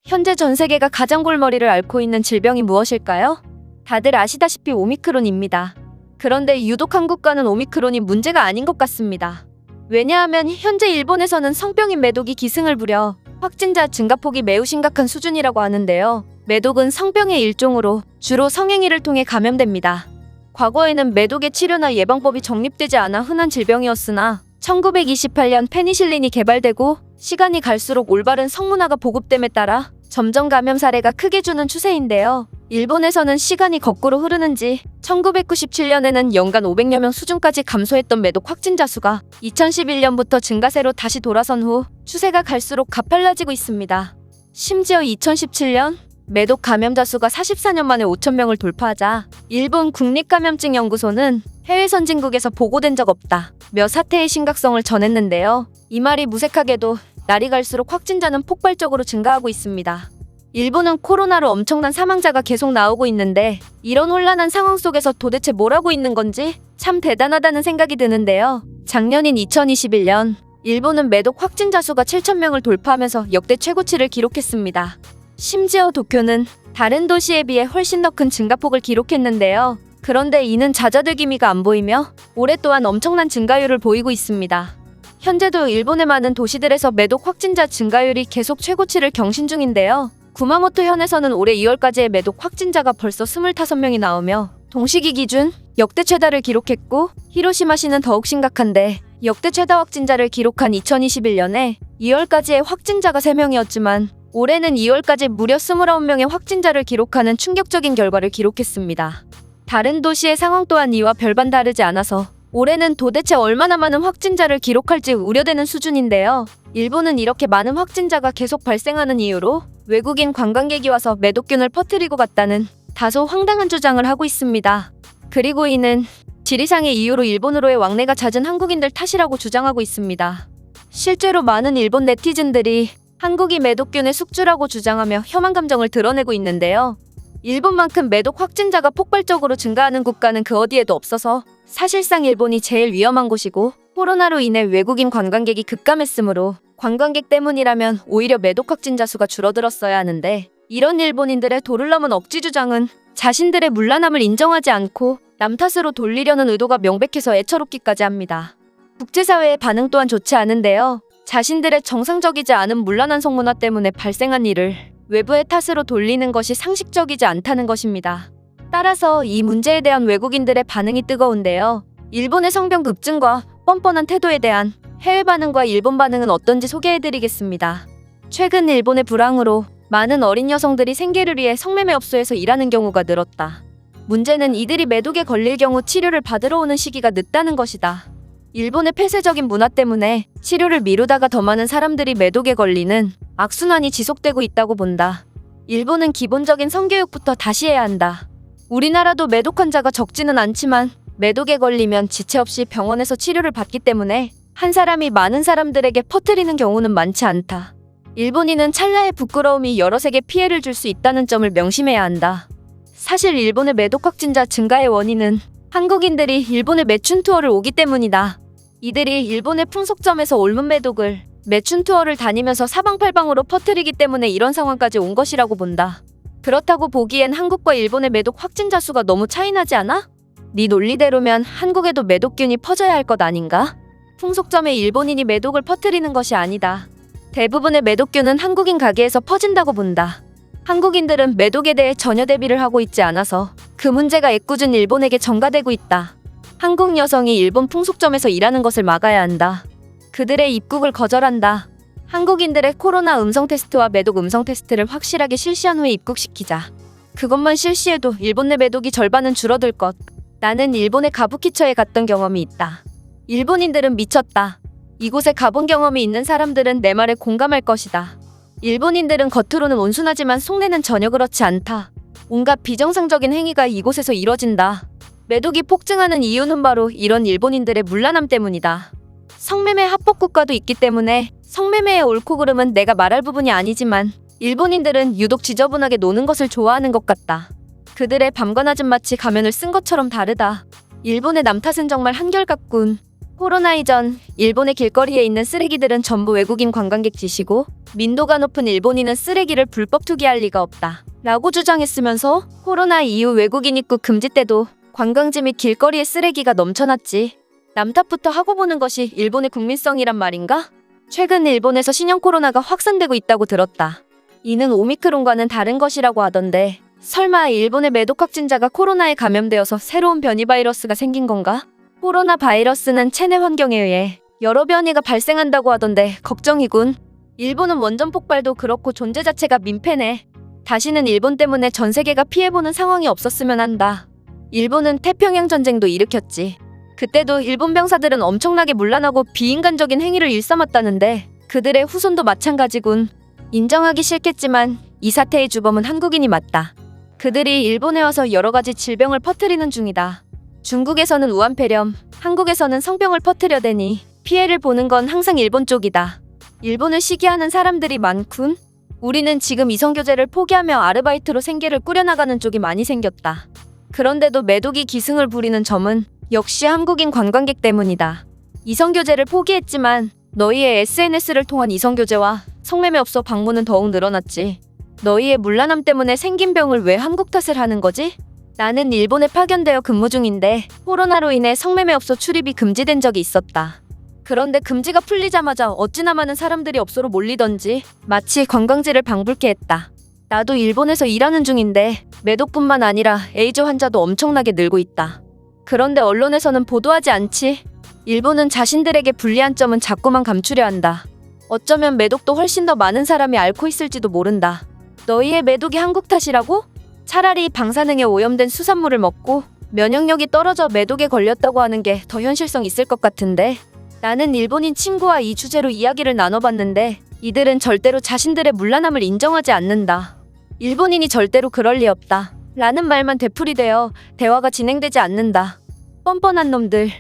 현재 전 세계가 가장 골머리를 앓고 있는 질병이 무엇일까요? 다들 아시다시피 오미크론입니다. 그런데 유독 한국과는 오미크론이 문제가 아닌 것 같습니다. 왜냐하면 현재 일본에서는 성병인 매독이 기승을 부려 확진자 증가폭이 매우 심각한 수준이라고 하는데요. 매독은 성병의 일종으로 주로 성행위를 통해 감염됩니다. 과거에는 매독의 치료나 예방법이 정립되지 않아 흔한 질병이었으나 1928년 페니실린이 개발되고 시간이 갈수록 올바른 성문화가 보급됨에 따라 점점 감염 사례가 크게 주는 추세인데요. 일본에서는 시간이 거꾸로 흐르는지 1997년에는 연간 500여 명 수준까지 감소했던 매독 확진자 수가 2011년부터 증가세로 다시 돌아선 후 추세가 갈수록 가팔라지고 있습니다. 심지어 2017년 매독 감염자 수가 44년 만에 5,000명을 돌파하자 일본 국립감염증연구소는 해외 선진국에서 보고된 적 없다 며 사태의 심각성을 전했는데요. 이 말이 무색하게도 날이 갈수록 확진자는 폭발적으로 증가하고 있습니다. 일본은 코로나로 엄청난 사망자가 계속 나오고 있는데 이런 혼란한 상황 속에서 도대체 뭘 하고 있는 건지 참 대단하다는 생각이 드는데요. 작년인 2021년 일본은 매독 확진자 수가 7,000명을 돌파하면서 역대 최고치를 기록했습니다. 심지어 도쿄는 다른 도시에 비해 훨씬 더 큰 증가폭을 기록했는데요. 그런데 이는 잦아들 기미가 안 보이며 올해 또한 엄청난 증가율을 보이고 있습니다. 현재도 일본의 많은 도시들에서 매독 확진자 증가율이 계속 최고치를 경신 중인데요. 구마모토 현에서는 올해 2월까지의 매독 확진자가 벌써 25명이 나오며 동시기 기준 역대 최다를 기록했고 히로시마시는 더욱 심각한데 역대 최다 확진자를 기록한 2021년에 2월까지의 확진자가 3명이었지만 올해는 2월까지 무려 29명의 확진자를 기록하는 충격적인 결과를 기록했습니다. 다른 도시의 상황 또한 이와 별반 다르지 않아서 올해는 도대체 얼마나 많은 확진자를 기록할지 우려되는 수준인데요. 일본은 이렇게 많은 확진자가 계속 발생하는 이유로 외국인 관광객이 와서 매독균을 퍼뜨리고 갔다는 다소 황당한 주장을 하고 있습니다. 그리고 이는 지리상의 이유로 일본으로의 왕래가 잦은 한국인들 탓이라고 주장하고 있습니다. 실제로 많은 일본 네티즌들이 한국이 매독균의 숙주라고 주장하며 혐한 감정을 드러내고 있는데요. 일본만큼 매독 확진자가 폭발적으로 증가하는 국가는 그 어디에도 없어서 사실상 일본이 제일 위험한 곳이고 코로나로 인해 외국인 관광객이 급감했으므로 관광객 때문이라면 오히려 매독 확진자 수가 줄어들었어야 하는데 이런 일본인들의 도를 넘은 억지 주장은 자신들의 문란함을 인정하지 않고 남 탓으로 돌리려는 의도가 명백해서 애처롭기까지 합니다. 국제사회의 반응 또한 좋지 않은데요. 자신들의 정상적이지 않은 문란한 성문화 때문에 발생한 일을 외부의 탓으로 돌리는 것이 상식적이지 않다는 것입니다. 따라서 이 문제에 대한 외국인들의 반응이 뜨거운데요. 일본의 성병 급증과 뻔뻔한 태도에 대한 해외 반응과 일본 반응은 어떤지 소개해드리겠습니다. 최근 일본의 불황으로 많은 어린 여성들이 생계를 위해 성매매업소에서 일하는 경우가 늘었다. 문제는 이들이 매독에 걸릴 경우 치료를 받으러 오는 시기가 늦다는 것이다. 일본의 폐쇄적인 문화 때문에 치료를 미루다가 더 많은 사람들이 매독에 걸리는 악순환이 지속되고 있다고 본다. 일본은 기본적인 성교육부터 다시 해야 한다. 우리나라도 매독 환자가 적지는 않지만 매독에 걸리면 지체 없이 병원에서 치료를 받기 때문에 한 사람이 많은 사람들에게 퍼뜨리는 경우는 많지 않다. 일본인은 찰나의 부끄러움이 여러 세계 피해를 줄 수 있다는 점을 명심해야 한다. 사실 일본의 매독 확진자 증가의 원인은 한국인들이 일본의 매춘 투어를 오기 때문이다. 이들이 일본의 풍속점에서 옮은 매독을 매춘 투어를 다니면서 사방팔방으로 퍼뜨리기 때문에 이런 상황까지 온 것이라고 본다. 그렇다고 보기엔 한국과 일본의 매독 확진자 수가 너무 차이나지 않아? 네 논리대로면 한국에도 매독균이 퍼져야 할 것 아닌가? 풍속점에 일본인이 매독을 퍼뜨리는 것이 아니다. 대부분의 매독균은 한국인 가게에서 퍼진다고 본다. 한국인들은 매독에 대해 전혀 대비를 하고 있지 않아서 그 문제가 애꿎은 일본에게 전가되고 있다. 한국 여성이 일본 풍속점에서 일하는 것을 막아야 한다. 그들의 입국을 거절한다. 한국인들의 코로나 음성 테스트와 매독 음성 테스트를 확실하게 실시한 후에 입국시키자. 그것만 실시해도 일본 내 매독이 절반은 줄어들 것. 나는 일본의 가부키초에 갔던 경험이 있다. 일본인들은 미쳤다. 이곳에 가본 경험이 있는 사람들은 내 말에 공감할 것이다. 일본인들은 겉으로는 온순하지만 속내는 전혀 그렇지 않다. 온갖 비정상적인 행위가 이곳에서 이뤄진다. 매독이 폭증하는 이유는 바로 이런 일본인들의 문란함 때문이다. 성매매 합법국가도 있기 때문에 성매매의 옳고 그름은 내가 말할 부분이 아니지만 일본인들은 유독 지저분하게 노는 것을 좋아하는 것 같다. 그들의 밤과 낮은 마치 가면을 쓴 것처럼 다르다. 일본의 남 탓은 정말 한결같군. 코로나 이전 일본의 길거리에 있는 쓰레기들은 전부 외국인 관광객 짓이고 민도가 높은 일본인은 쓰레기를 불법 투기할 리가 없다 라고 주장했으면서 코로나 이후 외국인 입국 금지 때도 관광지 및 길거리에 쓰레기가 넘쳐났지. 남 탓부터 하고 보는 것이 일본의 국민성이란 말인가? 최근 일본에서 신형 코로나가 확산되고 있다고 들었다. 이는 오미크론과는 다른 것이라고 하던데 설마 일본의 매독 확진자가 코로나에 감염되어서 새로운 변이 바이러스가 생긴 건가? 코로나 바이러스는 체내 환경에 의해 여러 변이가 발생한다고 하던데 걱정이군. 일본은 원전 폭발도 그렇고 존재 자체가 민폐네. 다시는 일본 때문에 전 세계가 피해보는 상황이 없었으면 한다. 일본은 태평양 전쟁도 일으켰지. 그때도 일본 병사들은 엄청나게 문란하고 비인간적인 행위를 일삼았다는데 그들의 후손도 마찬가지군. 인정하기 싫겠지만 이 사태의 주범은 한국인이 맞다. 그들이 일본에 와서 여러 가지 질병을 퍼뜨리는 중이다. 중국에서는 우한폐렴, 한국에서는 성병을 퍼뜨려대니 피해를 보는 건 항상 일본 쪽이다. 일본을 시기하는 사람들이 많군. 우리는 지금 이성교제를 포기하며 아르바이트로 생계를 꾸려나가는 쪽이 많이 생겼다. 그런데도 매독이 기승을 부리는 점은 역시 한국인 관광객 때문이다. 이성교제를 포기했지만 너희의 SNS를 통한 이성교제와 성매매업소 방문은 더욱 늘어났지. 너희의 문란함 때문에 생긴 병을 왜 한국 탓을 하는 거지? 나는 일본에 파견되어 근무 중인데 코로나로 인해 성매매업소 출입이 금지된 적이 있었다. 그런데 금지가 풀리자마자 어찌나 많은 사람들이 업소로 몰리던지 마치 관광지를 방불케 했다. 나도 일본에서 일하는 중인데 매독뿐만 아니라 에이즈 환자도 엄청나게 늘고 있다. 그런데 언론에서는 보도하지 않지. 일본은 자신들에게 불리한 점은 자꾸만 감추려 한다. 어쩌면 매독도 훨씬 더 많은 사람이 앓고 있을지도 모른다. 너희의 매독이 한국 탓이라고? 차라리 방사능에 오염된 수산물을 먹고 면역력이 떨어져 매독에 걸렸다고 하는 게 더 현실성 있을 것 같은데. 나는 일본인 친구와 이 주제로 이야기를 나눠봤는데 이들은 절대로 자신들의 문란함을 인정하지 않는다. 일본인이 절대로 그럴 리 없다 라는 말만 되풀이되어 대화가 진행되지 않는다. 뻔뻔한 놈들.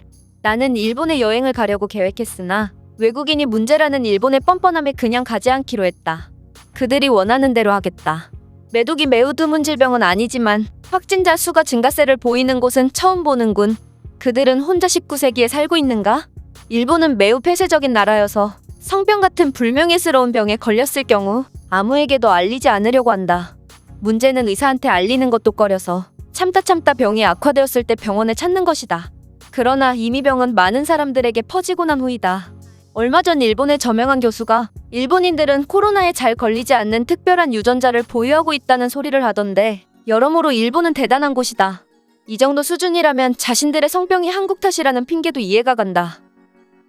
나는 일본에 여행을 가려고 계획했으나 외국인이 문제라는 일본의 뻔뻔함에 그냥 가지 않기로 했다. 그들이 원하는 대로 하겠다. 매독이 매우 드문 질병은 아니지만 확진자 수가 증가세를 보이는 곳은 처음 보는군. 그들은 혼자 19세기에 살고 있는가? 일본은 매우 폐쇄적인 나라여서 성병 같은 불명예스러운 병에 걸렸을 경우 아무에게도 알리지 않으려고 한다. 문제는 의사한테 알리는 것도 꺼려서 참다 병이 악화되었을 때 병원을 찾는 것이다. 그러나 이미 병은 많은 사람들에게 퍼지고 난 후이다. 얼마 전 일본의 저명한 교수가 일본인들은 코로나에 잘 걸리지 않는 특별한 유전자를 보유하고 있다는 소리를 하던데 여러모로 일본은 대단한 곳이다. 이 정도 수준이라면 자신들의 성병이 한국 탓이라는 핑계도 이해가 간다.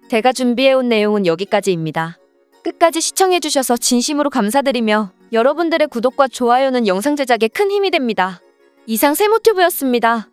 제가 준비해온 내용은 여기까지입니다. 끝까지 시청해주셔서 진심으로 감사드리며 여러분들의 구독과 좋아요는 영상 제작에 큰 힘이 됩니다. 이상 세모튜브였습니다.